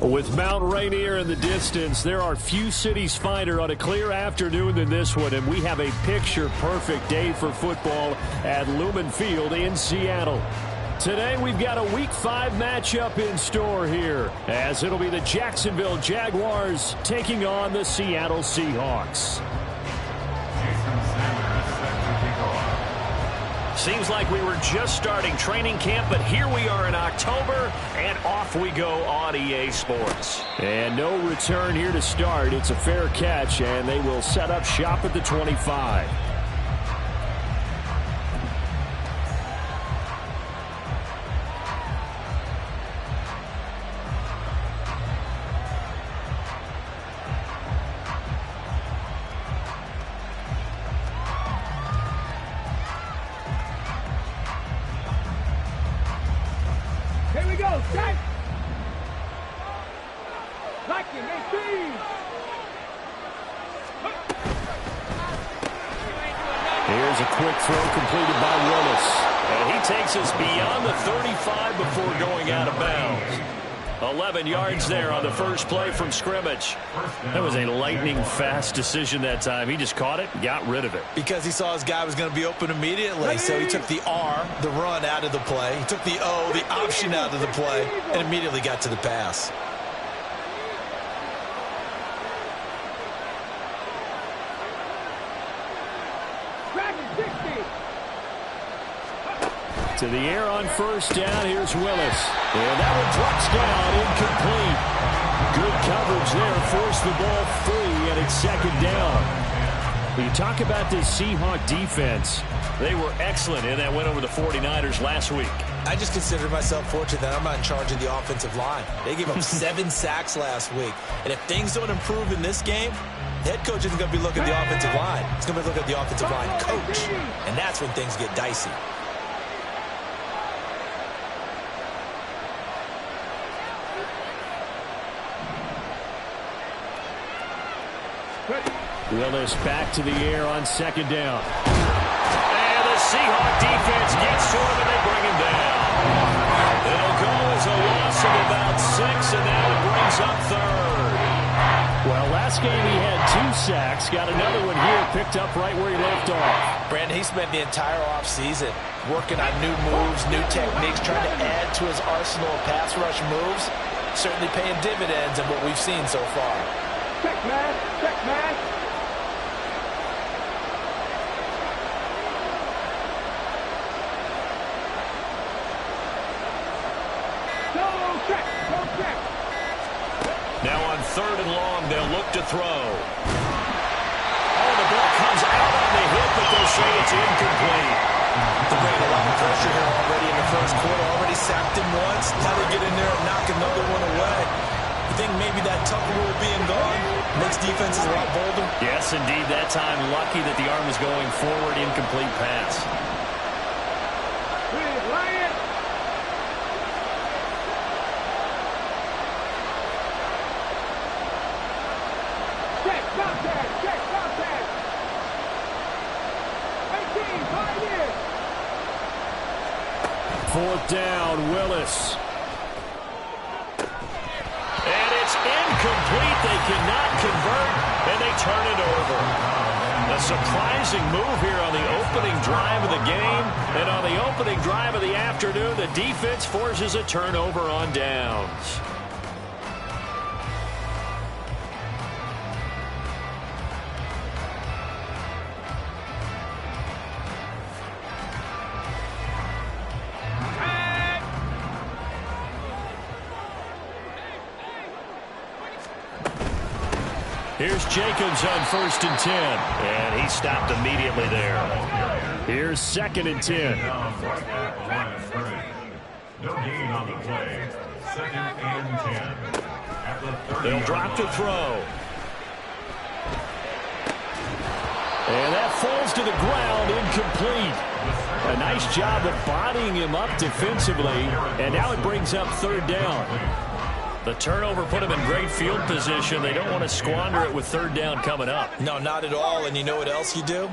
With Mount Rainier in the distance, there are few cities finer on a clear afternoon than this one, and we have a picture-perfect day for football at Lumen Field in Seattle. Today, we've got a Week 5 matchup in store here, as it'll be the Jacksonville Jaguars taking on the Seattle Seahawks. Seems like we were just starting training camp, but here we are in October, and off we go on EA Sports. And no return here to start. It's a fair catch, and they will set up shop at the 25. Here's a quick throw completed by Willis. And he takes us beyond the 35 before going out of bounds. 11 yards there on the first play from scrimmage. That was a lightning-fast decision that time. He just caught it and got rid of it. Because he saw his guy was going to be open immediately, so he took the R, the run, out of the play. He took the O, the option, out of the play, and immediately got to the pass. To the air on first down. Here's Willis. And that one drops down, incomplete. Good coverage there. Forced the ball free, and it's second down. When you talk about this Seahawk defense, they were excellent in that win over the 49ers last week. I just consider myself fortunate that I'm not in charge of the offensive line. They gave up 7 sacks last week. And if things don't improve in this game, the head coach isn't going to be looking at the offensive line. He's going to be looking at the offensive line coach. And that's when things get dicey. Willis back to the air on second down. And the Seahawk defense gets to him, and they bring him down. It'll go as a loss of about 6, and now it brings up third. Well, last game he had 2 sacks. Got another one here, picked up right where he left off. Brandon, he spent the entire offseason working on new moves, new techniques, trying to add to his arsenal of pass rush moves. Certainly paying dividends in what we've seen so far. Check, man. Check, man. Now on third and long, they'll look to throw. Oh, the ball comes out on the hit, but they'll say it's incomplete. They're bringing a lot of pressure here already in the first quarter. Already sacked him once. Now they get in there and knock another one away. You think maybe that tuck rule being gone makes defenses a lot bolder? Yes, indeed. That time, lucky that the arm was going forward, incomplete pass. Fourth down, Willis. And it's incomplete. They cannot convert, and they turn it over. A surprising move here on the opening drive of the game. And on the opening drive of the afternoon, the defense forces a turnover on downs. Here's Jacobs on first and 10. And he stopped immediately there. Here's second and 10. No gain on the play. Second and 10. They'll drop to throw. And that falls to the ground, incomplete. A nice job of bodying him up defensively. And now it brings up third down. The turnover put them in great field position. They don't want to squander it with third down coming up. No, not at all. And you know what else you do?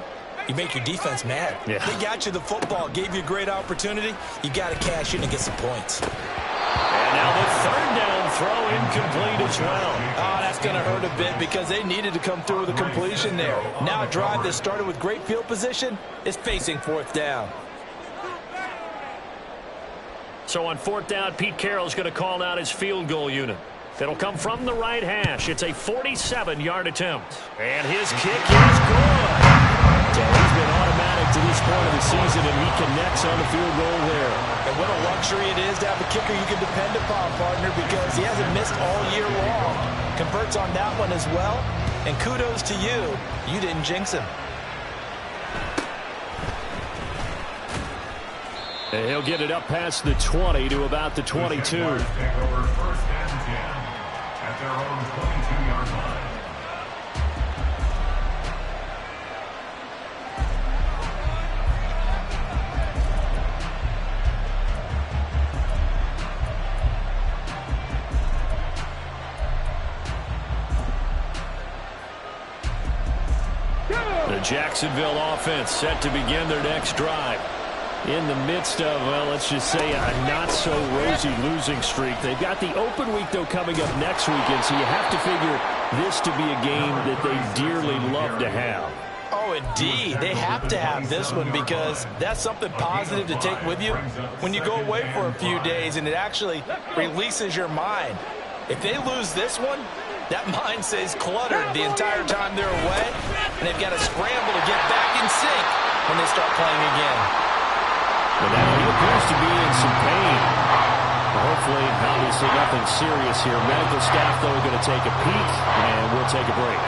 You make your defense mad. Yeah. They got you the football, gave you a great opportunity. You got to cash in and get some points. And now the third down throw incomplete as well. Oh, that's going to hurt a bit because they needed to come through with a completion there. Now a drive that started with great field position is facing fourth down. So on fourth down, Pete Carroll's going to call out his field goal unit. It'll come from the right hash. It's a 47-yard attempt. And his kick is good. So he's been automatic to this point of the season, and he connects on the field goal there. And what a luxury it is to have a kicker you can depend upon, partner, because he hasn't missed all year long. Converts on that one as well. And kudos to you. You didn't jinx him. And he'll get it up past the 20 to about the 22. Take over first and 10 at their own 22-yard line. The Jacksonville offense set to begin their next drive. In the midst of, well, let's just say a not-so-rosy losing streak. They've got the open week, though, coming up next weekend, so you have to figure this to be a game that they dearly love to have. Oh, indeed. They have to have this one because that's something positive to take with you when you go away for a few days, and it actually releases your mind. If they lose this one, that mind stays cluttered the entire time they're away, and they've got to scramble to get back in sync when they start playing again. But now he appears to be in some pain. Hopefully, obviously, nothing serious here. Medical staff, though, going to take a peek, and we'll take a break.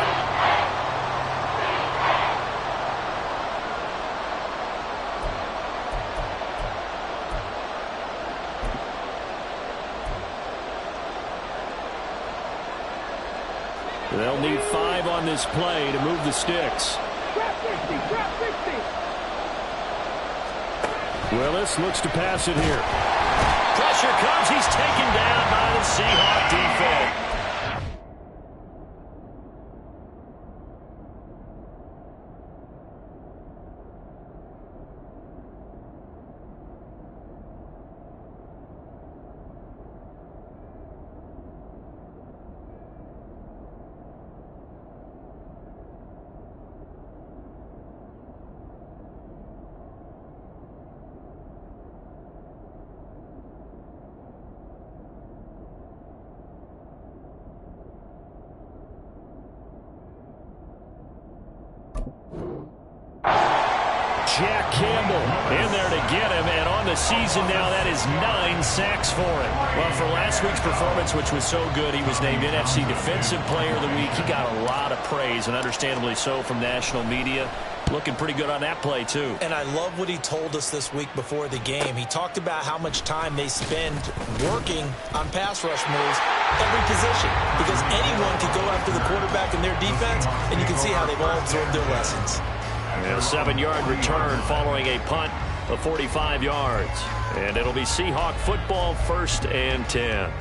They'll need 5 on this play to move the sticks. Drop 60, drop 60. Willis looks to pass it here. Pressure comes. He's taken down by the Seahawk defense. Jack Campbell in there to get him, and on the season now, that is 9 sacks for him. Well, for last week's performance, which was so good, he was named NFC Defensive Player of the Week. He got a lot of praise, and understandably so, from national media. Looking pretty good on that play, too. And I love what he told us this week before the game. He talked about how much time they spend working on pass rush moves, every position, because anyone can go after the quarterback in their defense, and you can see how they've all absorbed their lessons. And a 7-yard return following a punt of 45 yards. And it'll be Seahawk football, 1st and 10.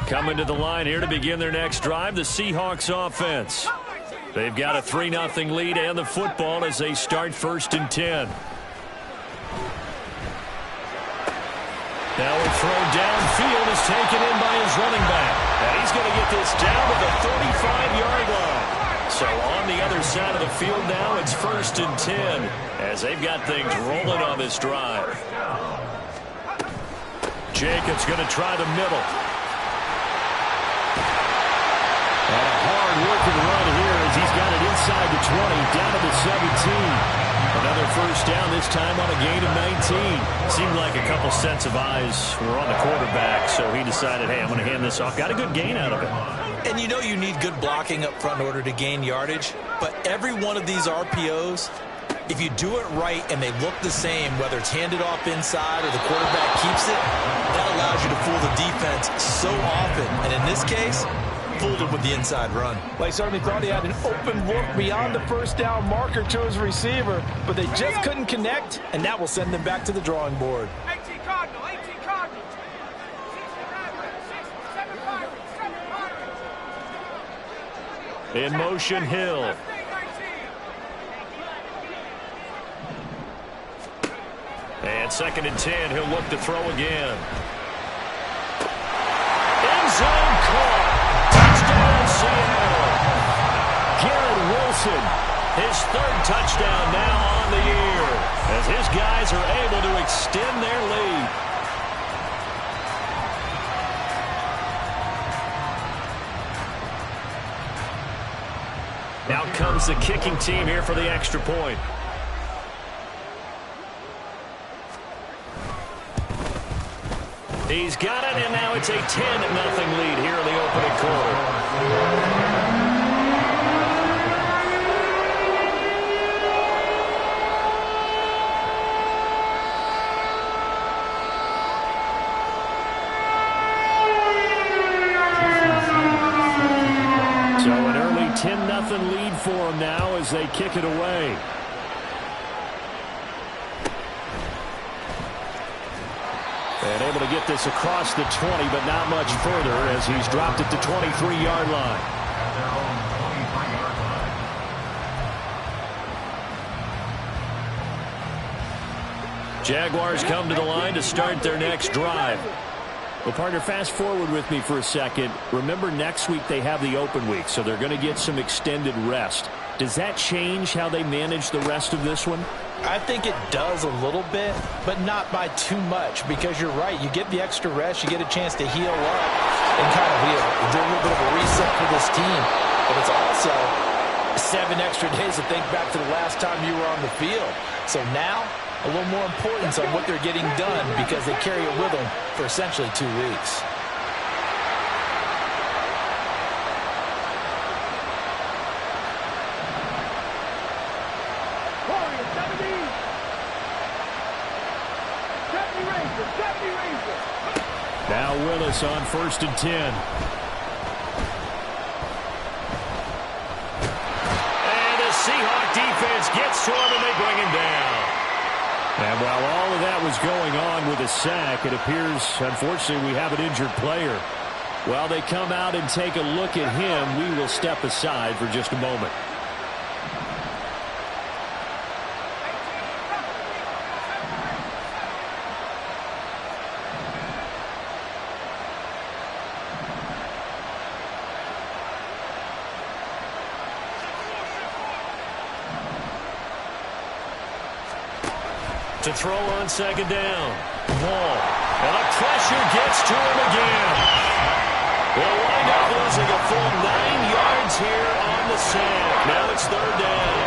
Coming to the line here to begin their next drive, the Seahawks offense. They've got a 3-0 lead and the football as they start 1st and 10. Now a throw downfield is taken in by his running back. And he's going to get this down to the 35-yard line. So on the other side of the field now, it's 1st and 10 as they've got things rolling on this drive. Jacobs going to try the middle. And a hard-working run here as he's got it inside the 20, down to the 17. Another 1st down, this time on a gain of 19. Seemed like a couple sets of eyes were on the quarterback, so he decided, hey, I'm going to hand this off. Got a good gain out of it. And you know you need good blocking up front in order to gain yardage, but every one of these RPOs, if you do it right and they look the same, whether it's handed off inside or the quarterback keeps it, that allows you to fool the defense so often. And in this case, fooled him with the inside run. Well, he certainly thought he had an open look beyond the 1st down marker to his receiver, but they just couldn't connect, and that will send them back to the drawing board. 18 Cardinal, 18 Cardinal. 7 Pirates, 7 Pirates. In motion, Hill. And 2nd and 10, he'll look to throw again. End zone caught. Touchdown, Seattle. Garrett Wilson, his 3rd touchdown now on the year, as his guys are able to extend their lead. Now comes the kicking team here for the extra point. He's got it, and now it's a 10-0 lead here in the opening quarter. So an early 10-0 lead for them now as they kick it away. And able to get this across the 20, but not much further as he's dropped it to 23-yard line. Jaguars come to the line to start their next drive. Well, partner, fast forward with me for a second. Remember, next week they have the open week, so they're going to get some extended rest. Does that change how they manage the rest of this one? I think it does a little bit, but not by too much, because you're right. You get the extra rest. You get a chance to heal up and kind of do a little bit of a reset for this team. But it's also 7 extra days to think back to the last time you were on the field. So now, a little more importance on what they're getting done because they carry it with them for essentially 2 weeks. Now Willis on 1st and 10. And the Seahawk defense gets to him and they bring him down. And while all of that was going on with a sack, it appears, unfortunately, we have an injured player. While they come out and take a look at him, we will step aside for just a moment. To throw on 2nd down. Ball. And the pressure gets to him again. They'll wind up losing a full 9 yards here on the sack. Now it's 3rd down.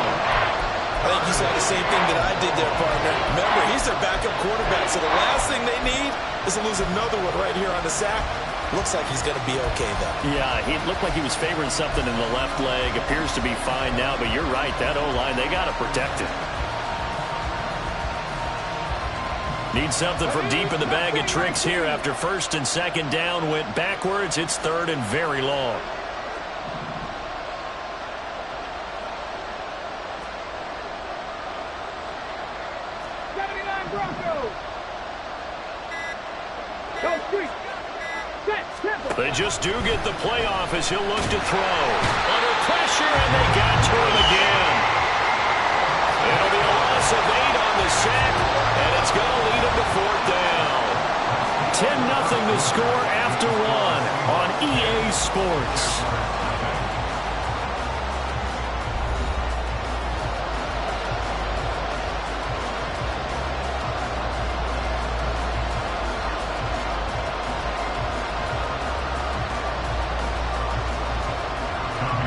I think you saw the same thing that I did there, partner. Remember, he's their backup quarterback, so the last thing they need is to lose another one right here on the sack. Looks like he's going to be okay, though. Yeah, he looked like he was favoring something in the left leg. Appears to be fine now, but you're right. That O-line, they got to protect it. Need something from deep in the bag of tricks here after 1st and 2nd down went backwards. It's 3rd and very long. They just do get the playoff as he'll look to throw. Under pressure, and they got to him again. It'll be a loss of 8 on the sack, and it's going to lead him to 4th down. 10-0 the score after 1 on EA Sports.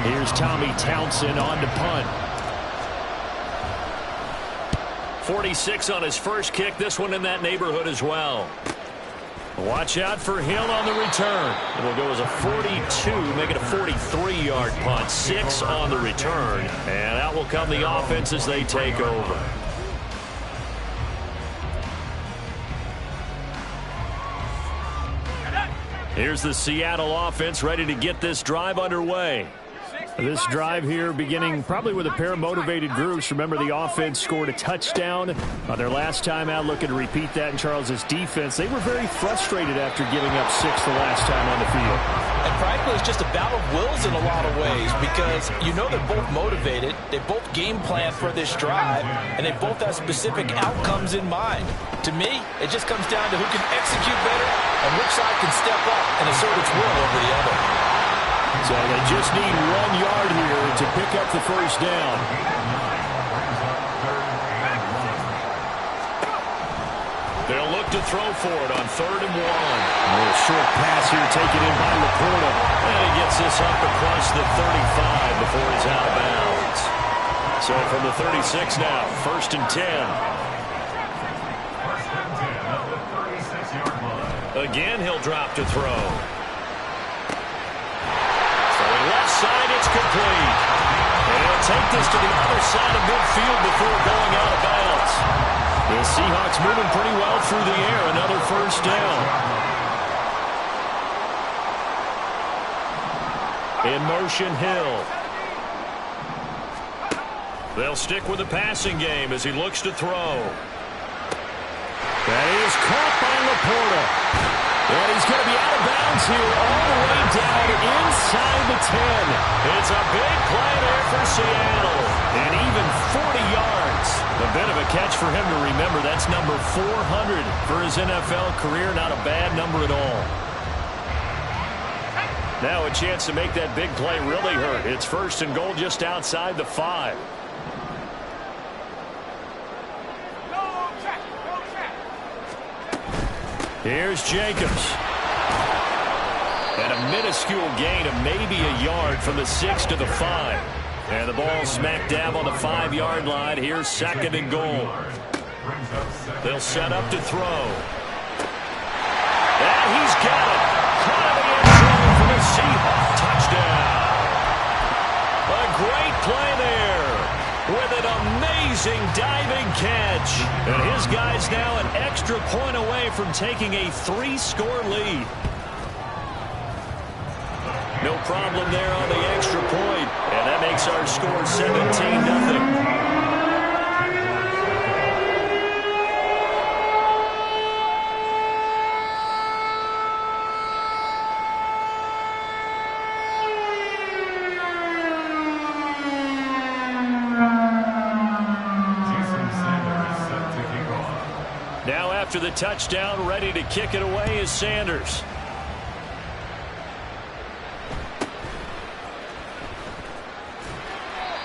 Here's Tommy Townsend on to punt. 46 on his first kick. This one in that neighborhood as well. Watch out for Hill on the return. It'll go as a 42, make it a 43-yard punt. 6 on the return. And out will come the offense as they take over. Here's the Seattle offense ready to get this drive underway. This drive here beginning probably with a pair of motivated groups. Remember, the offense scored a touchdown on their last time out, looking to repeat that in Charles's defense. They were very frustrated after giving up 6 the last time on the field. And frankly, it's just a battle of wills in a lot of ways because you know they're both motivated, they both game plan for this drive, and they both have specific outcomes in mind. To me, it just comes down to who can execute better and which side can step up and assert its will over the other. So they just need 1 yard here to pick up the first down. They'll look to throw for it on 3rd and 1. A little short pass here taken in by Laporta. And he gets this up across the 35 before he's out of bounds. So from the 36 now, 1st and 10. Again, he'll drop to throw. Left side, it's complete. And he'll take this to the other side of midfield before going out of bounds. The Seahawks moving pretty well through the air. Another first down. In motion, Hill. They'll stick with the passing game as he looks to throw. That is caught by Laporta. And he's going to be out of bounds here all the way down inside the 10. It's a big play there for Seattle. And even 40 yards. A bit of a catch for him to remember. That's number 400 for his NFL career. Not a bad number at all. Now a chance to make that big play really hurt. It's 1st and goal just outside the 5. Here's Jacobs. And a minuscule gain of maybe a yard from the 6 to the 5. And the ball smack dab on the 5-yard line. Here's 2nd and goal. They'll set up to throw. And he's got it. Caught in the end zone for the Seahawks touchdown. A great play there with an amazing diving catch. And his guy's now an extra point away from taking a 3-score lead. No problem there on the extra point. And that makes our score 17-0. Now after the touchdown, ready to kick it away is Sanders.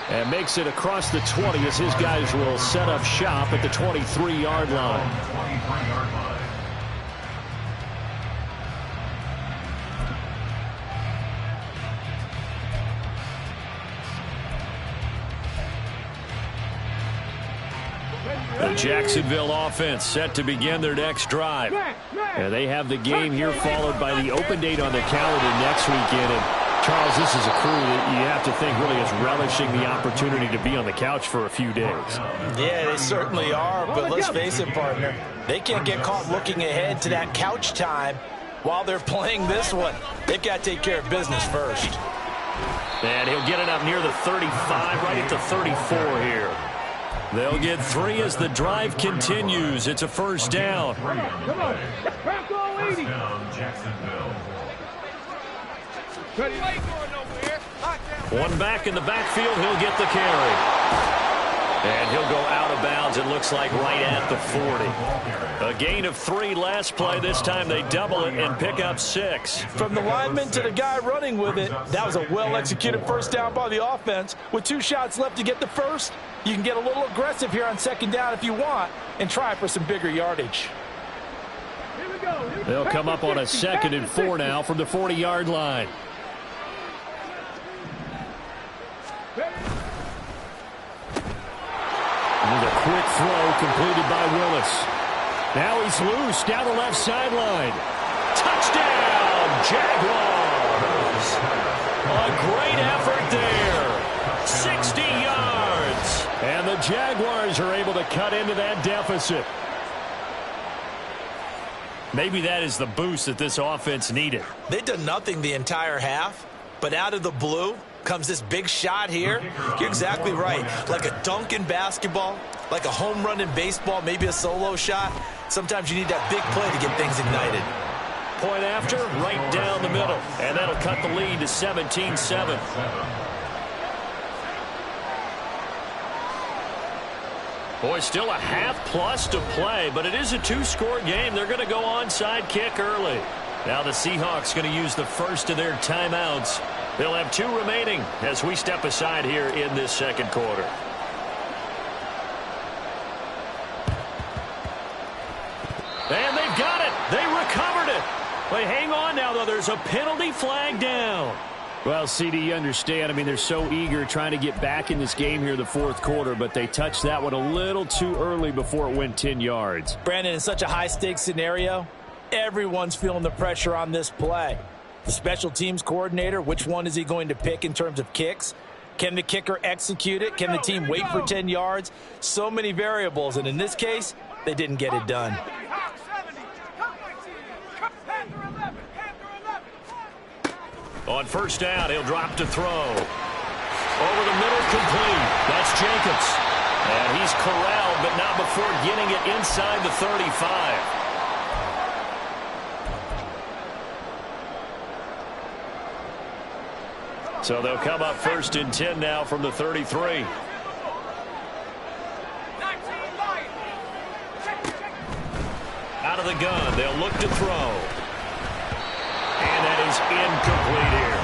And makes it across the 20 as his guys will set up shop at the 23-yard line. The Jacksonville offense set to begin their next drive. And they have the game here followed by the open date on the calendar next weekend. And Charles, this is a crew that you have to think really is relishing the opportunity to be on the couch for a few days. Yeah, they certainly are, but let's face it, partner. They can't get caught looking ahead to that couch time while they're playing this one. They've got to take care of business first. And he'll get it up near the 35, right at the 34 here. They'll get 3 as the drive continues. It's a first down. Come on. Crack all 80. Jacksonville. One back in the backfield. He'll get the carry. And he'll go out of bounds, it looks like, right at the 40. A gain of 3 last play. This time they double it and pick up 6. From the lineman to the guy running with it, that was a well-executed first down by the offense. With 2 shots left to get the first, you can get a little aggressive here on 2nd down if you want and try for some bigger yardage. Here we go. They'll come up on a 2nd and 4 now from the 40-yard line. With a quick throw completed by Willis. Now he's loose down the left sideline. Touchdown, Jaguars! A great effort there. 60 yards. And the Jaguars are able to cut into that deficit. Maybe that is the boost that this offense needed. They've done nothing the entire half, but out of the blue, comes this big shot here. You're exactly right. Like a dunk in basketball, like a home run in baseball, maybe a solo shot. Sometimes you need that big play to get things ignited. Point after, right down the middle. And that'll cut the lead to 17-7. Boy, still a half-plus to play, but it is a two-score game. They're going to go onside kick early. Now the Seahawks going to use the first of their timeouts. They'll have 2 remaining as we step aside here in this second quarter. And they've got it. They recovered it. They hang on now, though. There's a penalty flag down. Well, CD, you understand. I mean, they're so eager trying to get back in this game here in the fourth quarter, but they touched that one a little too early before it went 10 yards. Brandon, in such a high-stakes scenario, everyone's feeling the pressure on this play. The special teams coordinator, which one is he going to pick in terms of kicks? Can the kicker execute it? Can the team wait for 10 yards? So many variables, and in this case, they didn't get it done. On first down, he'll drop to throw. Over the middle, complete. That's Jacobs. And he's corralled, but not before getting it inside the 35. So they'll come up 1st and 10 now from the 33. Out of the gun, they'll look to throw. And that is incomplete here.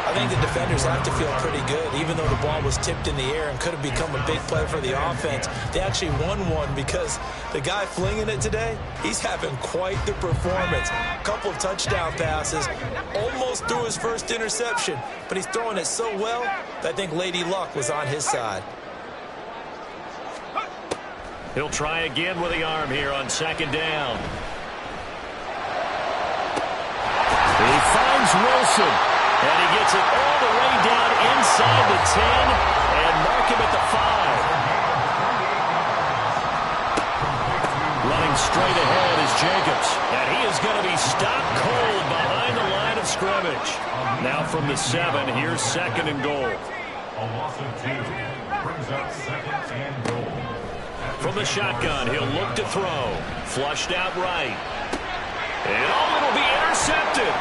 I think the defenders have to feel pretty good. Even though the ball was tipped in the air and could have become a big play for the offense, they actually won one because the guy flinging it today, he's having quite the performance. A couple of touchdown passes, almost threw his first interception, but he's throwing it so well that I think Lady Luck was on his side. He'll try again with the arm here on 2nd down. He finds Wilson, and he gets it all the way down inside the 10 and mark him at the 5. Running straight ahead is Jacobs, and he is going to be stopped cold behind the line of scrimmage. Now from the 7, here's 2nd and goal. A loss of 2 brings up 2nd and goal. From the shotgun, he'll look to throw. Flushed out right. And it'll be intercepted.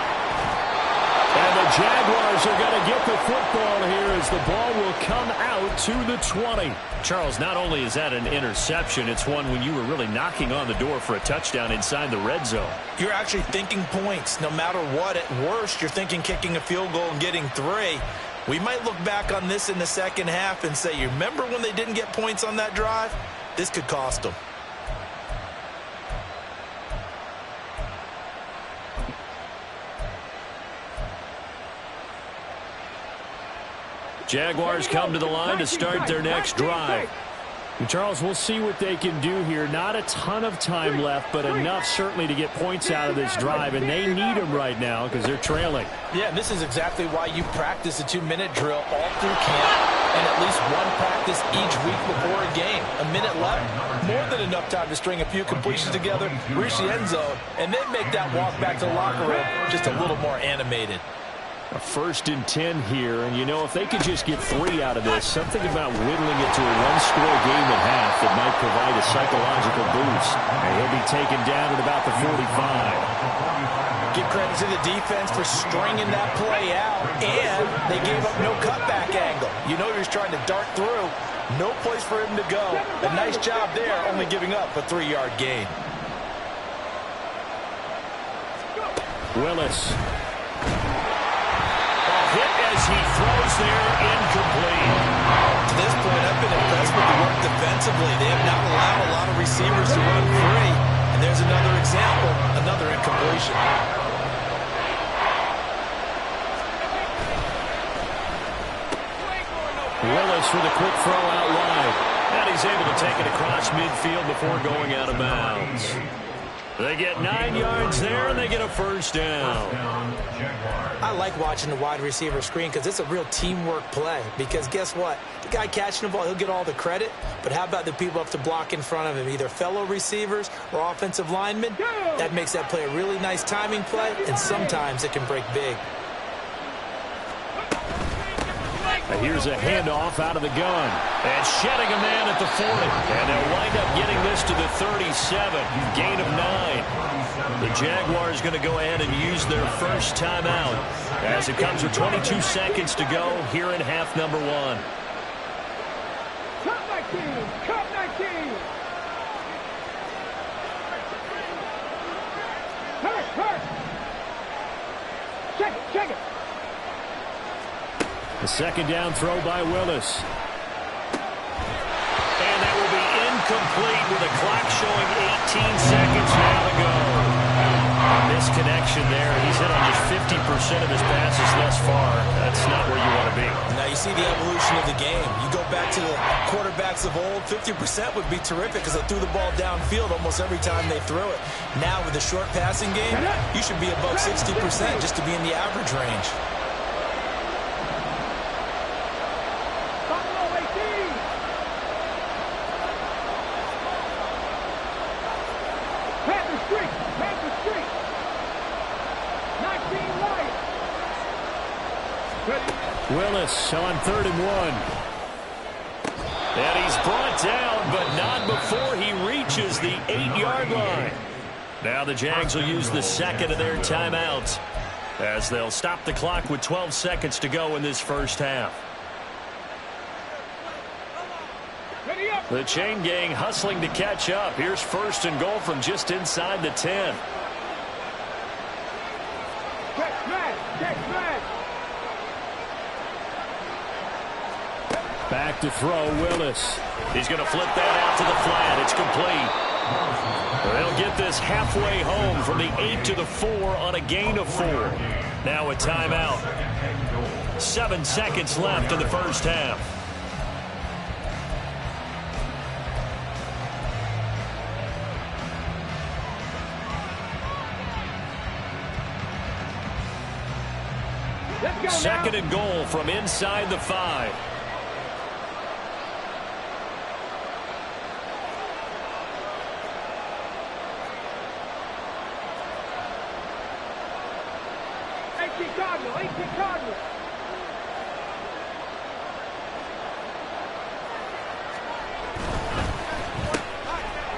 And the Jaguars are going to get the football here as the ball will come out to the 20. Charles, not only is that an interception, it's one when you were really knocking on the door for a touchdown inside the red zone. You're actually thinking points. No matter what, at worst, you're thinking kicking a field goal and getting 3. We might look back on this in the second half and say, you remember when they didn't get points on that drive? This could cost them. Jaguars come to the line to start their next drive. And Charles, we'll see what they can do here. Not a ton of time left, but enough certainly to get points out of this drive, and they need them right now because they're trailing. Yeah, and this is exactly why you practice a 2-minute drill all through camp and at least one practice each week before a game. A minute left, more than enough time to string a few completions together, reach the end zone, and then make that walk back to the locker room just a little more animated. A 1st and 10 here, and you know, if they could just get 3 out of this, something about whittling it to a one-score game at half that might provide a psychological boost. And he'll be taken down at about the 45. Give credit to the defense for stringing that play out, and they gave up no cutback angle. You know he was trying to dart through. No place for him to go. A nice job there, only giving up a 3-yard gain. Willis. Hit as he throws there, incomplete. To this point, I've been impressed with the work defensively. They have not allowed a lot of receivers to run free. And there's another example, another incompletion. Willis with a quick throw out wide. And he's able to take it across midfield before going out of bounds. They get 9 yards there, and they get a 1st down. I like watching the wide receiver screen because it's a real teamwork play. Because guess what? The guy catching the ball, he'll get all the credit. But how about the people up to block in front of him, either fellow receivers or offensive linemen? That makes that play a really nice timing play, and sometimes it can break big. Here's a handoff out of the gun. And shedding a man at the 40. And they'll wind up getting this to the 37. Gain of 9. The Jaguars going to go ahead and use their first timeout as it comes with 22 seconds to go here in half number 1. Cut 19! Cut 19! Hurt! Check it! The second down throw by Willis. And that will be incomplete with the clock showing 18 seconds now to go. Misconnection there. He's hit on just 50% of his passes thus far. That's not where you want to be. Now you see the evolution of the game. You go back to the quarterbacks of old, 50% would be terrific because they threw the ball downfield almost every time they threw it. Now with the short passing game, you should be above 60% just to be in the average range. Willis on 3rd and 1. And he's brought down, but not before he reaches the 8-yard line. Now the Jags will use the second of their timeouts as they'll stop the clock with 12 seconds to go in this first half. The chain gang hustling to catch up. Here's 1st and goal from just inside the 10. Back to throw, Willis. He's going to flip that out to the flat. It's complete. They'll get this halfway home from the 8 to the 4 on a gain of 4. Now a timeout. 7 seconds left in the first half. Second and goal from inside the 5.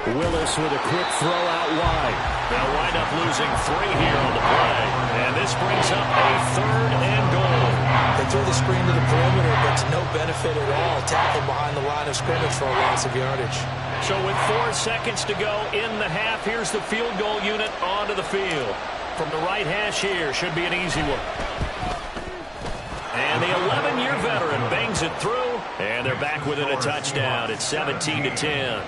Willis with a quick throw out wide. They'll wind up losing 3 here on the play. And this brings up a 3rd and goal. They throw the screen to the perimeter, but to no benefit at all. Tackle behind the line of scrimmage for a loss of yardage. So with 4 seconds to go in the half, here's the field goal unit onto the field. From the right hash here, should be an easy one. And the 11-year veteran bangs it through, and they're back within a touchdown. It's 17-10.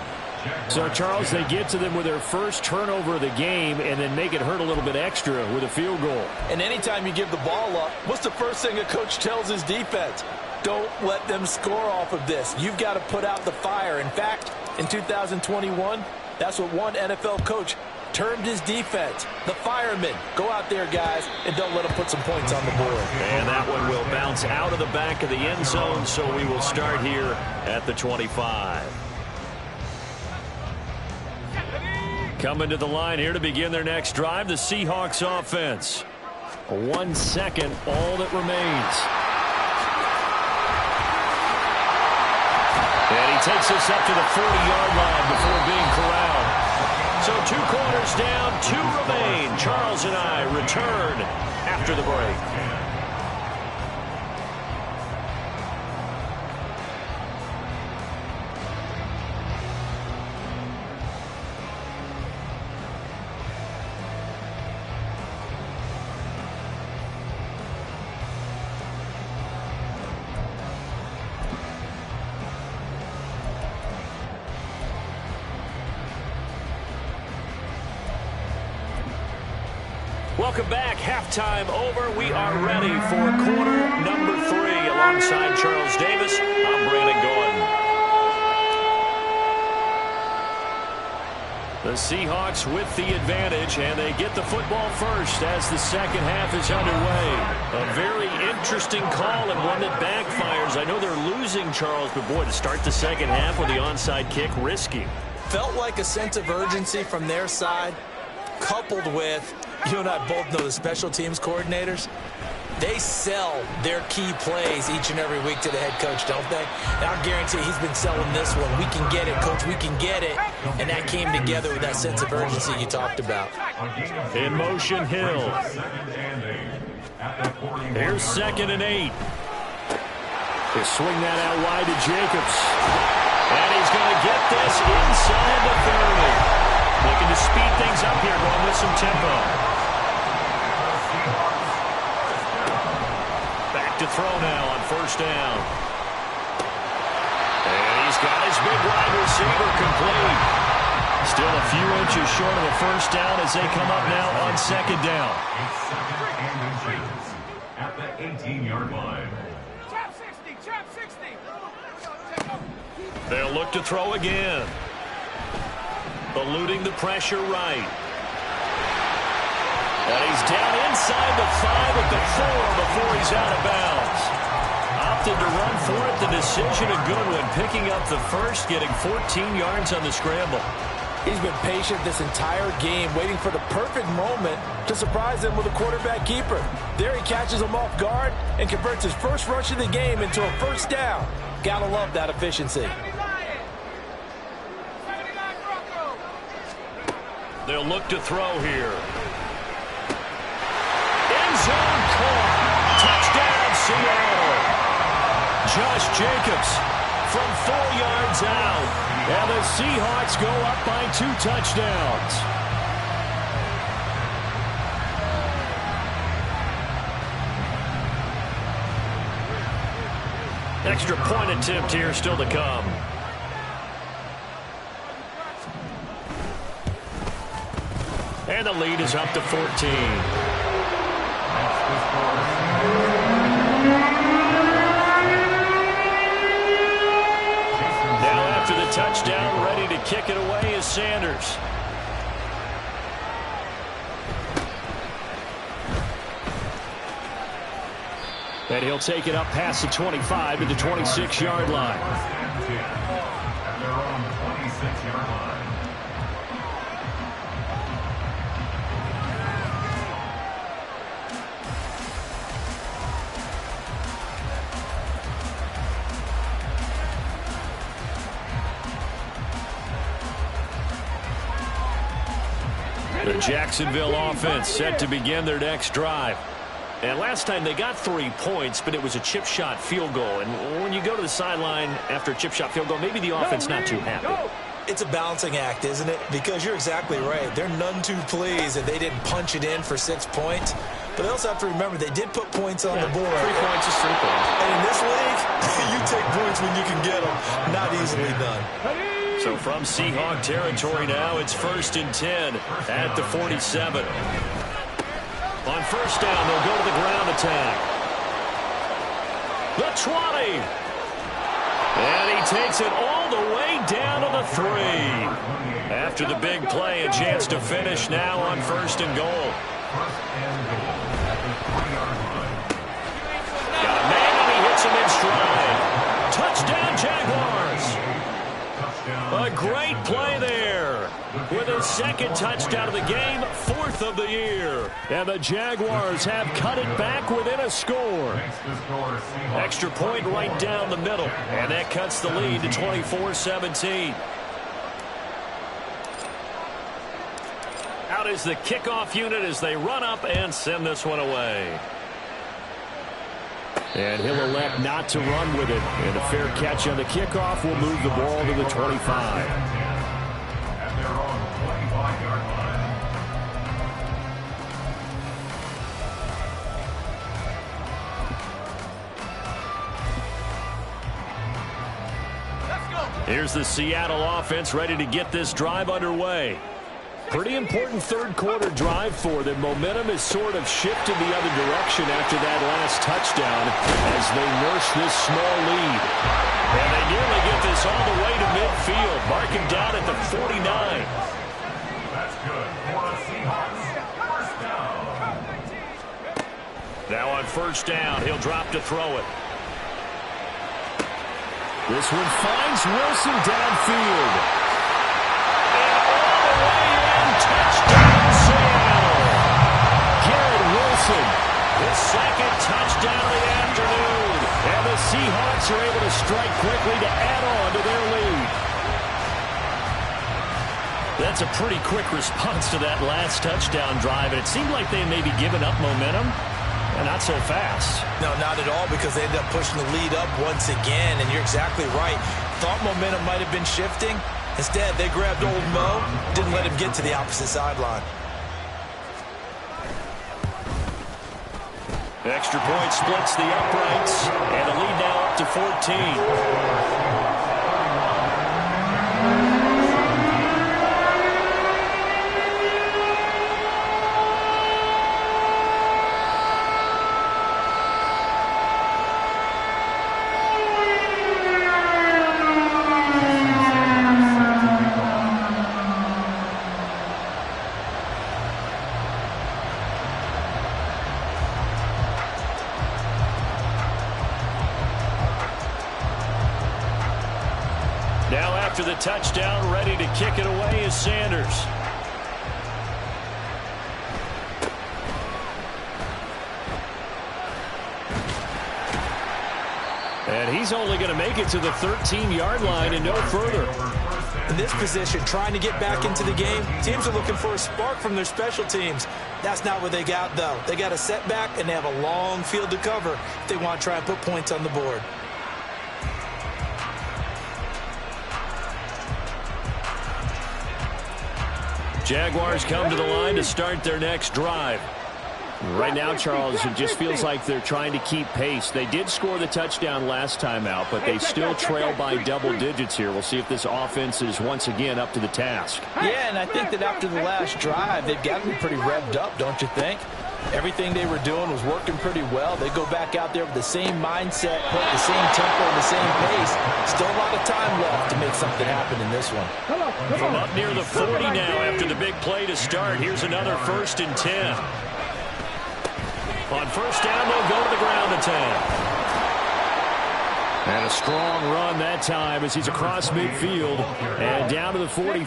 So, Charles, they get to them with their first turnover of the game and then make it hurt a little bit extra with a field goal. And anytime you give the ball up, what's the first thing a coach tells his defense? Don't let them score off of this. You've got to put out the fire. In fact, in 2021, that's what one NFL coach termed his defense, the firemen. Go out there, guys, and don't let them put some points on the board. And that one will bounce out of the back of the end zone, so we will start here at the 25. Coming to the line here to begin their next drive, the Seahawks offense. 1 second, all that remains. And he takes us up to the 40-yard line before being corralled. So 2 quarters down, 2 remain. Charles and I return after the break. Welcome back. Halftime over. We are ready for quarter number 3. Alongside Charles Davis, I'm Brandon Gordon. The Seahawks with the advantage, and they get the football first as the second half is underway. A very interesting call and one that backfires. I know they're losing, Charles, but boy, to start the second half with the onside kick, risky. Felt like a sense of urgency from their side, coupled with, you and I both know the special teams coordinators. They sell their key plays each and every week to the head coach, don't they? And I guarantee he's been selling this one. We can get it, coach. We can get it. And that came together with that sense of urgency you talked about. In motion, Hill. Here's 2nd and 8. They swing that out wide to Jacobs. And he's going to get this inside the 30. Looking to speed things up here, going with some tempo. Back to throw now on 1st down. And he's got his big wide receiver complete. Still a few inches short of a 1st down as they come up now on 2nd down. At the 18-yard line. Chop 60, chop 60. They'll look to throw again. Eluding the pressure right. And he's down inside the 5 at the 4 before he's out of bounds. Opted to run for it. The decision a good one. Picking up the 1st, getting 14 yards on the scramble. He's been patient this entire game, waiting for the perfect moment to surprise them with a quarterback keeper. There he catches him off guard and converts his first rush of the game into a 1st down. Gotta love that efficiency. They'll look to throw here. End zone caught. Touchdown, Seattle. Josh Jacobs from 4 yards out. And the Seahawks go up by 2 touchdowns. Extra point attempt here still to come. And the lead is up to 14. Now after the touchdown, ready to kick it away is Sanders. And he'll take it up past the 25 to the 26-yard line. And they're on the 26-yard line. The Jacksonville offense set to begin their next drive. And last time they got 3 points, but it was a chip shot field goal. And when you go to the sideline after a chip shot field goal, maybe the offense not too happy. It's a balancing act, isn't it? Because you're exactly right. They're none too pleased that they didn't punch it in for 6 points. But they also have to remember they did put points on the board. 3 points is 3 points. And in this league, you take points when you can get them. Not easily done. So from Seahawk territory now, it's 1st and 10 at the 47. On 1st down, they'll go to the ground attack. The 20. And he takes it all the way down to the 3. After the big play, a chance to finish now on 1st and goal. Got a man and he hits him in stride. Touchdown, Jaguars. A great play there. With his 2nd touchdown of the game, 4th of the year. And the Jaguars have cut it back within a score. Extra point right down the middle. And that cuts the lead to 24-17. Out is the kickoff unit as they run up and send this one away. And he'll elect not to run with it. And a fair catch on the kickoff will move the ball to the 25. And they're on the 25-yard line. Here's the Seattle offense ready to get this drive underway. Pretty important 3rd quarter drive for them. Momentum has sort of shifted the other direction after that last touchdown as they nurse this small lead. And they nearly get this all the way to midfield. Marking down at the 49. That's good for the Seahawks. 1st down. Now on 1st down, he'll drop to throw it. This one finds Wilson downfield. And all the way in, touchdown Seattle. Garrett Wilson, his 2nd That's a pretty quick response to that last touchdown drive, and it seemed like they may be giving up momentum. Not so fast. No, not at all, because they ended up pushing the lead up once again, and you're exactly right. Thought momentum might have been shifting. Instead, they grabbed old Mo, didn't let him get to the opposite sideline. Extra point splits the uprights, and the lead now up to 14. Now after the touchdown, ready to kick it away is Sanders. And he's only going to make it to the 13-yard line and no further. In this position, trying to get back into the game, teams are looking for a spark from their special teams. That's not what they got, though. They got a setback, and they have a long field to cover if they want to try and put points on the board. Jaguars come to the line to start their next drive. Right now, Charles, it just feels like they're trying to keep pace. They did score the touchdown last time out, but they still trail by double digits here. We'll see if this offense is once again up to the task. Yeah, and I think that after the last drive, they've got to be pretty revved up, don't you think? Everything they were doing was working pretty well. They go back out there with the same mindset, put the same tempo and the same pace. Still a lot of time left to make something happen in this one. From up near the 40 now after the big play to start, here's another 1st and 10. On first down, they'll go to the ground attack. And a strong run that time as he's across midfield and down to the 43.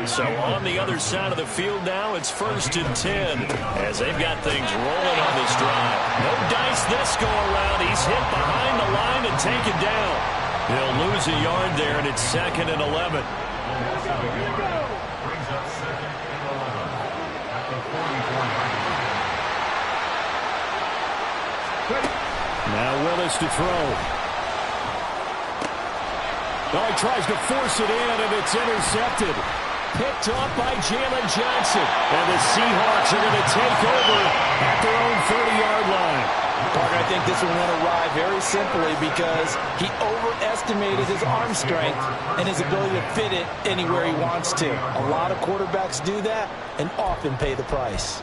So on the other side of the field now, it's 1st and 10 as they've got things rolling on this drive. No dice this go around. He's hit behind the line and taken down. He'll lose a yard there, and it's 2nd and 11. Now Willis to throw. Oh, he tries to force it in, and it's intercepted. Picked off by Jalen Johnson. And the Seahawks are going to take over at their own 30-yard line. Parker, I think this one went awry very simply because he overestimated his arm strength and his ability to fit it anywhere he wants to. A lot of quarterbacks do that and often pay the price.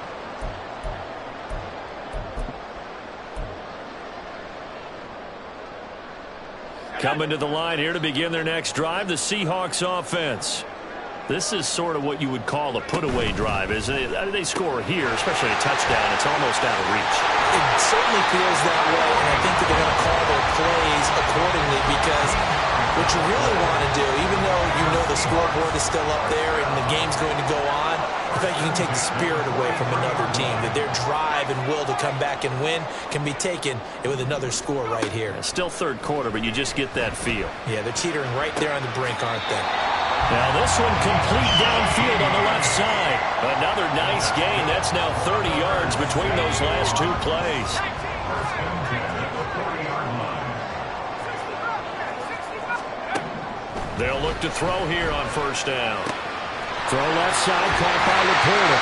Coming to the line here to begin their next drive, the Seahawks offense. This is sort of what you would call a put-away drive, isn't it? They score here, especially a touchdown. It's almost out of reach. It certainly feels that way, and I think that they're going to call their plays accordingly because what you really want to do, even though you know the scoreboard is still up there and the game's going to go on, in fact, you can take the spirit away from another team, that their drive and will to come back and win can be taken with another score right here. It's still third quarter, but you just get that feel. Yeah, they're teetering right there on the brink, aren't they? Now this one complete downfield on the left side. Another nice gain. That's now 30 yards between those last two plays. They'll look to throw here on first down. Throw left side, caught by Laporta.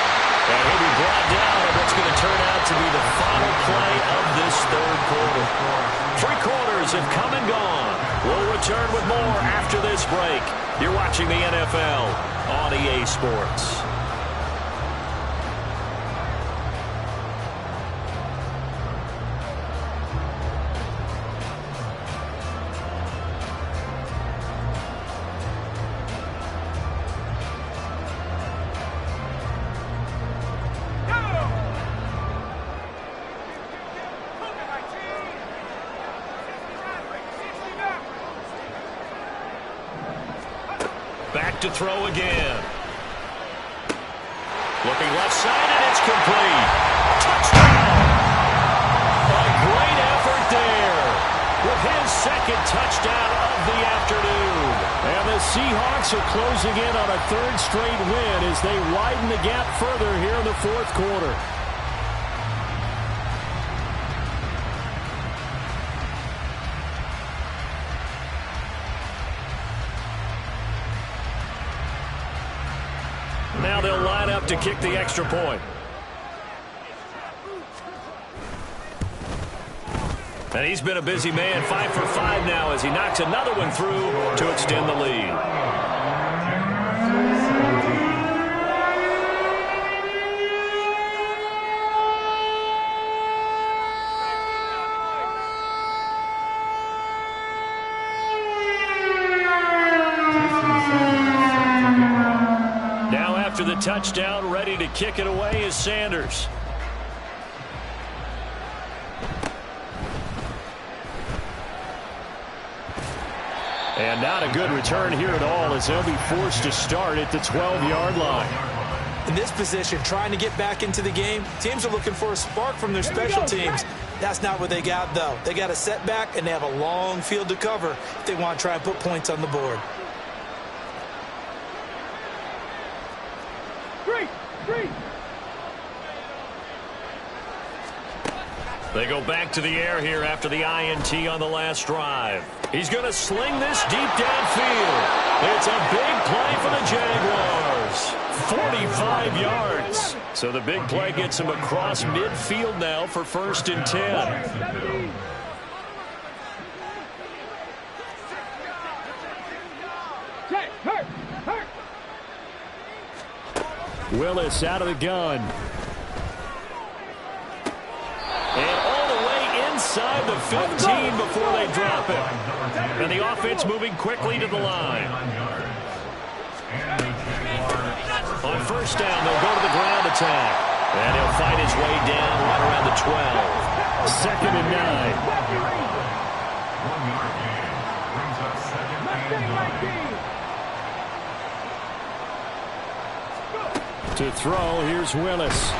And he'll be brought down at what's going to turn out to be the final play of this third quarter. 3 quarters have come and gone. We'll return with more after this break. You're watching the NFL on EA Sports. Back to throw again. Looking left side, and it's complete. Touchdown! A great effort there with his second touchdown of the afternoon. And the Seahawks are closing in on a third straight win as they widen the gap further here in the fourth quarter. Now they'll line up to kick the extra point. And he's been a busy man, 5 for 5 now as he knocks another one through to extend the lead. Now after the touchdown, ready to kick it away is Sanders. And not a good return here at all as they'll be forced to start at the 12-yard line. In this position, trying to get back into the game, teams are looking for a spark from their special teams. That's not what they got, though. They got a setback, and they have a long field to cover if they want to try and put points on the board. They go back to the air here after the INT on the last drive. He's going to sling this deep downfield. It's a big play for the Jaguars. 45 yards. So the big play gets him across midfield now for 1st and 10. Willis out of the gun. And all the way inside the 15 before they drop it. And the offense moving quickly to the line. On 1st down, they'll go to the ground attack. And he'll fight his way down right around the 12. 2nd and 9. 1-yard gain. Brings up 2nd and 9. To throw, here's Willis.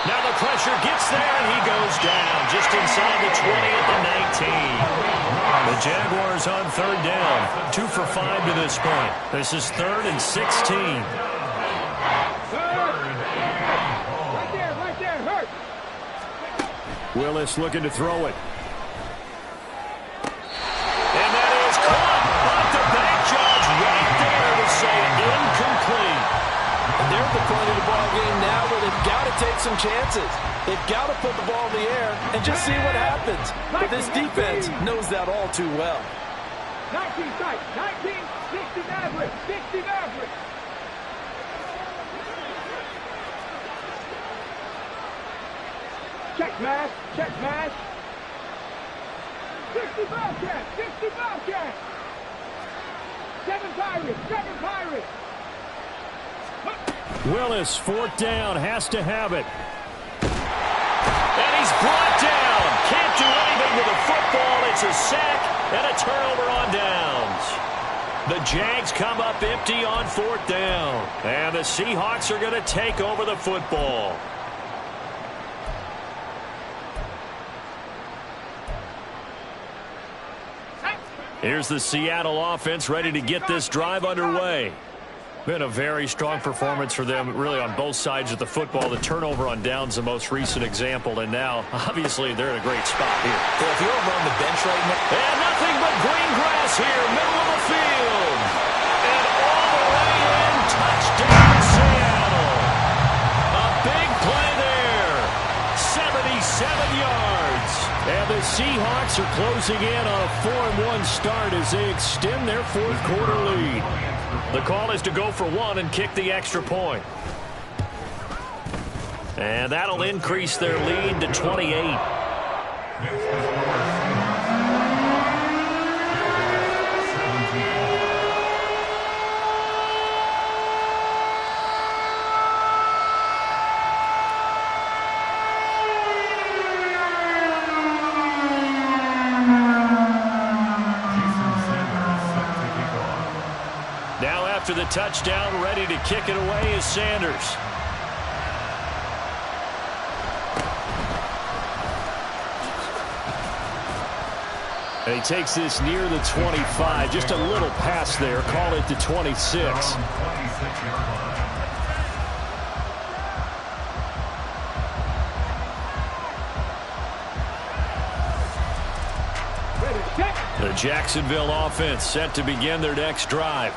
Now the pressure gets there, and he goes down just inside the 20 at the 19. The Jaguars on 3rd down. 2 for 5 to this point. This is 3rd and 16. Right there, hurt. Willis looking to throw it. And that is caught. But the back judge right there to say incomplete. And they're at the point of the ball game now where they've got to take some chances. They've got to put the ball in the air and just see what happens. But this defense knows that all too well. 19 strike, 19, 60 average, 60 average. Check mash, check mash. 60 Bobcat, 60 Bobcat. 7 Pirates, 7 Pirates. Willis, 4th down, has to have it. And he's brought down. Can't do anything with the football. It's a sack and a turnover on downs. The Jags come up empty on 4th down. And the Seahawks are going to take over the football. Here's the Seattle offense ready to get this drive underway. Been a very strong performance for them, really, on both sides of the football. The turnover on downs, the most recent example, and now, obviously, they're in a great spot here. Yeah, if you're over on the bench right now. And nothing but green grass here, middle of the field. And all the way in, touchdown, Seattle. A big play there. 77 yards. And the Seahawks are closing in on a 4-1 start as they extend their 4th quarter lead. The call is to go for 1 and kick the extra point. And that'll increase their lead to 28. Now after the touchdown, ready to kick it away is Sanders. And he takes this near the 25. Just a little pass there. Call it the 26. The Jacksonville offense set to begin their next drive.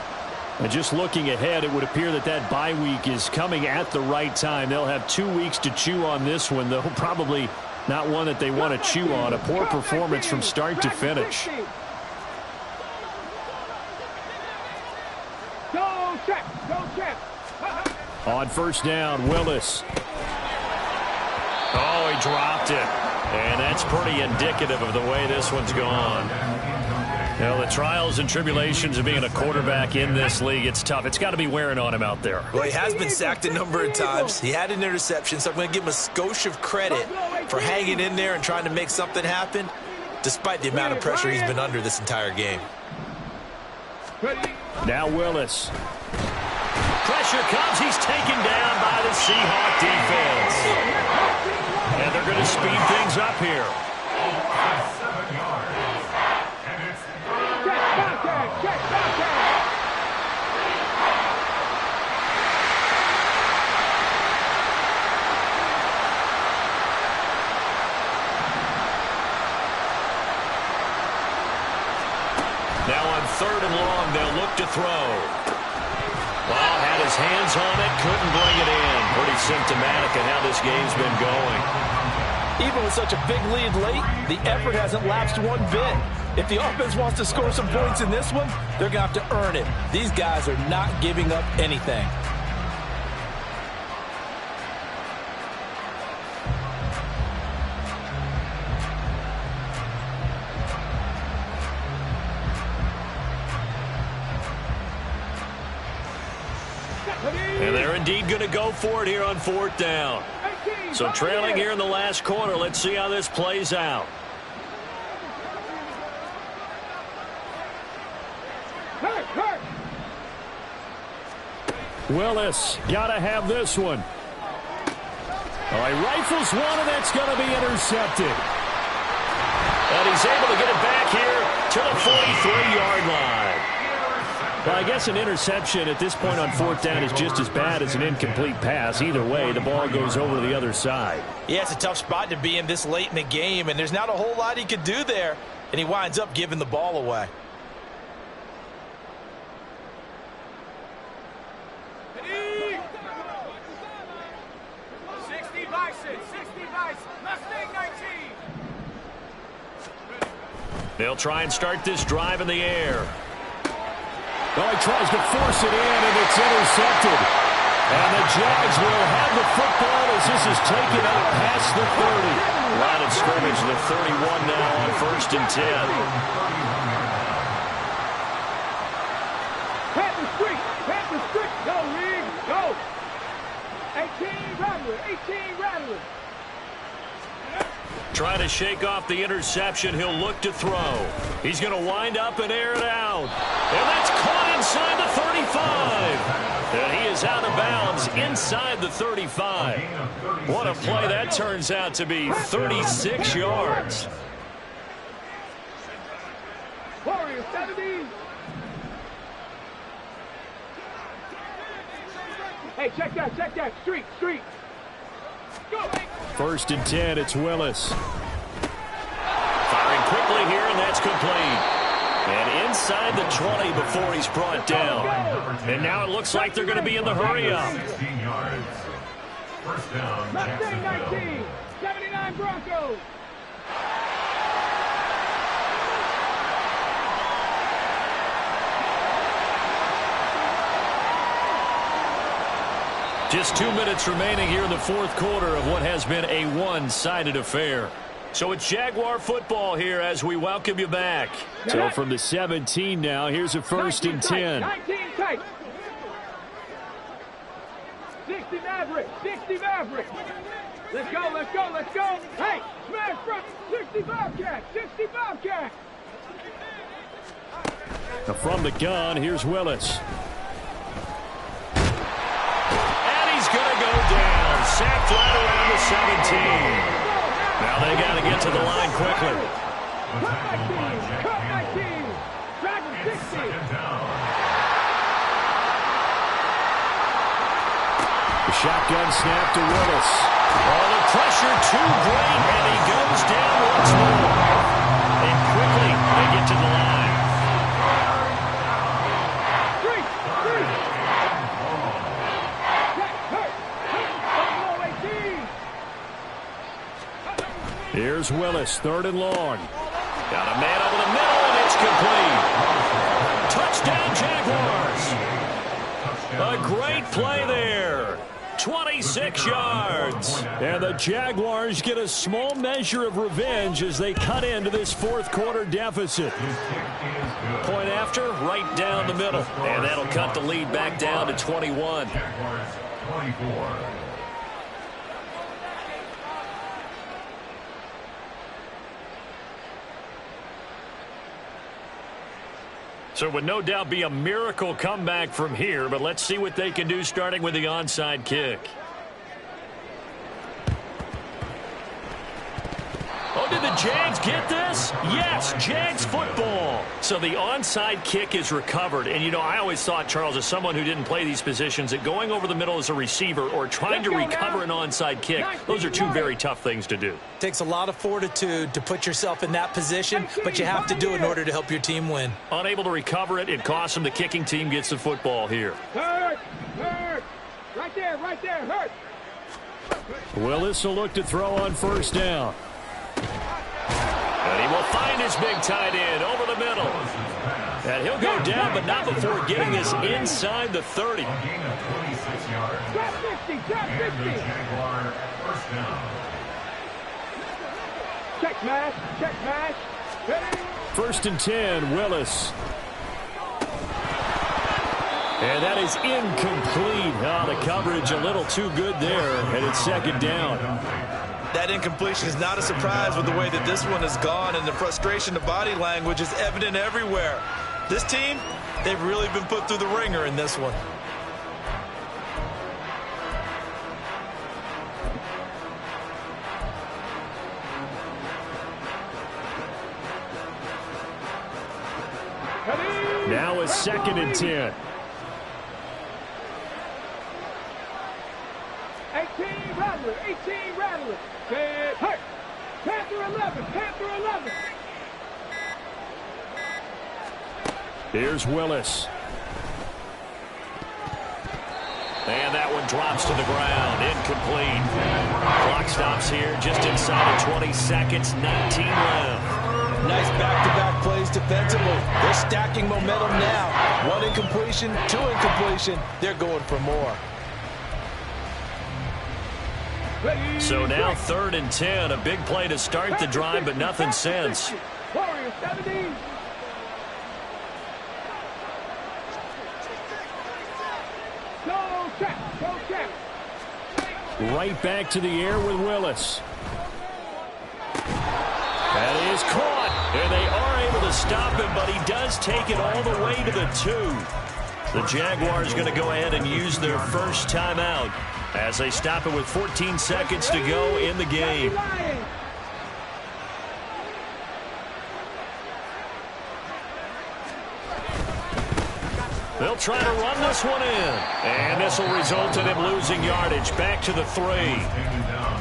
And just looking ahead, it would appear that that bye week is coming at the right time. They'll have 2 weeks to chew on this one, though probably not one that they want to chew on. A poor performance from start to finish. On first down, Willis. Oh, he dropped it. And that's pretty indicative of the way this one's gone. You know, the trials and tribulations of being a quarterback in this league, it's tough. It's got to be wearing on him out there. Well, he has been sacked a number of times. He had an interception, so I'm going to give him a skosh of credit for hanging in there and trying to make something happen, despite the amount of pressure he's been under this entire game. Now Willis. Pressure comes. He's taken down by the Seahawk defense. And they're going to speed things up here. Now on 3rd and long, they'll look to throw. Well, had his hands on it, couldn't bring it in. Pretty symptomatic of how this game's been going. Even with such a big lead late, the effort hasn't lapsed one bit. If the offense wants to score some points in this one, they're going to have to earn it. These guys are not giving up anything. And they're indeed going to go for it here on 4th down. So trailing here in the last quarter. Let's see how this plays out. Willis, got to have this one. Oh, he rifles one, and that's going to be intercepted. And he's able to get it back here to the 43-yard line. Well, I guess an interception at this point on 4th down is just as bad as an incomplete pass. Either way, the ball goes over to the other side. Yeah, it's a tough spot to be in this late in the game, and there's not a whole lot he could do there, and he winds up giving the ball away. They'll try and start this drive in the air. Well, he tries to force it in, and it's intercepted. And the Jags will have the football as this is taken out past the 30. Line of scrimmage to the 31 now on 1st and 10. Pat the street, go, Reed, go. 18 Rattler. Trying to shake off the interception. He'll look to throw. He's going to wind up and air it out. And that's caught inside the 35. And he is out of bounds inside the 35. What a play that turns out to be. 36 yards. Warriors 70. Hey, check that. Street. Go. 1st and 10, it's Willis. Firing quickly here, and that's complete. And inside the 20 before he's brought down. And now it looks like they're going to be in the hurry-up. 16 yards. First down, Mustang Jacksonville. 19, 79 Broncos. Just 2 minutes remaining here in the 4th quarter of what has been a one-sided affair. So it's Jaguar football here as we welcome you back. So from the 17 now, here's a 1st and 10. 19 tight. 60 Maverick. Let's go. Hey, smash front. 60 Bobcat. Now from the gun, here's Willis. He's going to go down. Sacked right around the 17. Now they got to get to the line quickly. Cut my team. Dragon 60. Second down. The shotgun snap to Willis. Oh, the pressure too great, and he goes down once more. And quickly, they get to the line. Here's Willis, 3rd and long. Got a man over the middle, and it's complete. Touchdown, Jaguars. A great play there. 26 yards. And the Jaguars get a small measure of revenge as they cut into this 4th quarter deficit. Point after, right down the middle. And that'll cut the lead back down to 21. Jaguars 24. So it would no doubt be a miracle comeback from here, but let's see what they can do starting with the onside kick. Oh, did the Jags get this? Yes, Jags football. So the onside kick is recovered. And, you know, I always thought, Charles, as someone who didn't play these positions, that going over the middle as a receiver or trying to recover an onside kick, those are two very tough things to do. Takes a lot of fortitude to put yourself in that position, but you have to do it in order to help your team win. Unable to recover it, it costs them. The kicking team gets the football here. Hurt. Right there, hurt. Willis will look to throw on 1st down. And he will find his big tight end over the middle. And he'll go down, but not before getting this inside the 30. Gain of 26 yards. Drop 50. Jaguar first down. Check mash. Ready? 1st and 10, Willis. And that is incomplete. Oh, the coverage a little too good there, and it's 2nd down. That incompletion is not a surprise with the way that this one has gone, and the frustration, the body language is evident everywhere. This team, they've really been put through the ringer in this one. Now it's 2nd and 10. 18 Rattler. Hurt. Panther 11. Here's Willis. And that one drops to the ground. Incomplete. Clock stops here just inside of 20 seconds. 19 left. Nice back-to-back plays defensively. They're stacking momentum now. 1 incompletion, 2 incompletion. They're going for more. So now 3rd and 10. A big play to start the drive, but nothing since. Warriors 70. Go check. Right back to the air with Willis. That is caught. And they are able to stop him, but he does take it all the way to the 2. The Jaguars going to go ahead and use their first timeout as they stop it with 14 seconds to go in the game. They'll try to run this one in. And this will result in him losing yardage back to the 3.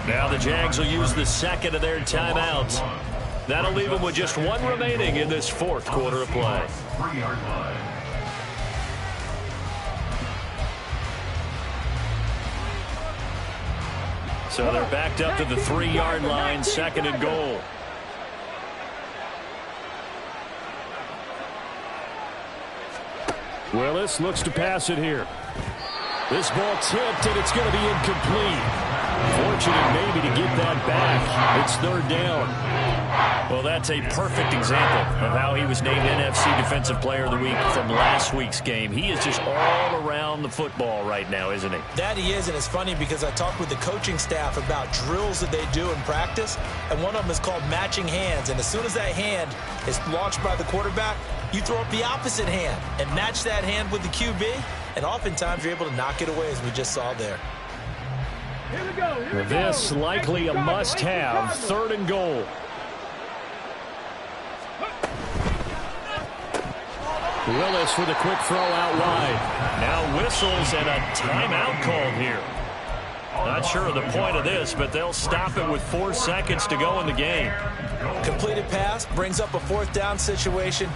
Now the Jags will use the 2nd of their timeouts. That'll leave them with just 1 remaining in this 4th quarter of play. 3-yard line. So they're backed up to the 3-yard line, 2nd and goal. Willis looks to pass it here. This ball tipped, and it's going to be incomplete. Fortunate maybe to get that back. It's 3rd down. Well, that's a perfect example of how he was named NFC Defensive Player of the Week from last week's game. He is just all around the football right now, isn't he? That he is, and it's funny because I talked with the coaching staff about drills that they do in practice, and one of them is called matching hands. And as soon as that hand is launched by the quarterback, you throw up the opposite hand and match that hand with the QB, and oftentimes you're able to knock it away, as we just saw there. Here we go. This likely a must-have, 3rd and goal. Willis with a quick throw out wide. Now whistles and a timeout called here. Not sure of the point of this, but they'll stop it with 4 seconds to go in the game. Completed pass brings up a 4th down situation.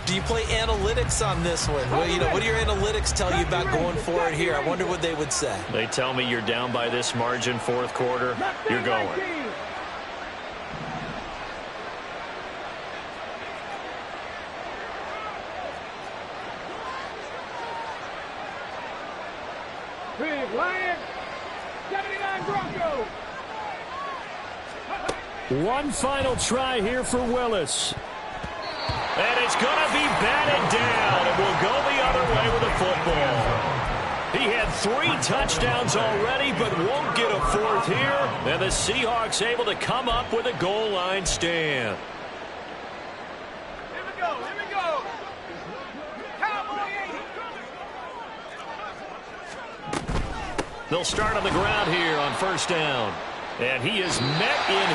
Do you play analytics on this one? Well, what do your analytics tell you about going for it here? I wonder what they would say. They tell me you're down by this margin, 4th quarter. You're going. Big Lions, 79 Broncos. One final try here for Willis. And it's going to be batted down, and will go the other way with the football. He had 3 touchdowns already, but won't get a 4th here. And the Seahawks able to come up with a goal line stand. Here we go, here we go. Cowboy 80. They'll start on the ground here on 1st down. And he is met in